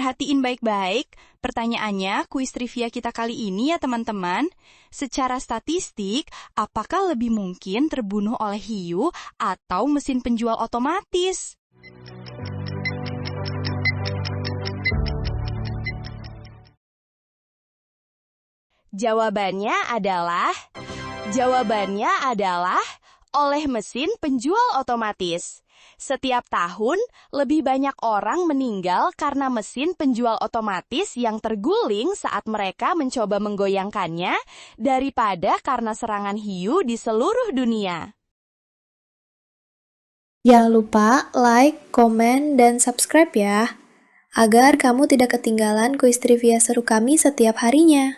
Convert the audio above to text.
Perhatiin baik-baik, pertanyaannya kuis trivia kita kali ini ya teman-teman. Secara statistik, apakah lebih mungkin terbunuh oleh hiu atau mesin penjual otomatis? Jawabannya adalah oleh mesin penjual otomatis. Setiap tahun, lebih banyak orang meninggal karena mesin penjual otomatis yang terguling saat mereka mencoba menggoyangkannya daripada karena serangan hiu di seluruh dunia. Jangan lupa like, komen, dan subscribe ya, agar kamu tidak ketinggalan kuis trivia seru kami setiap harinya.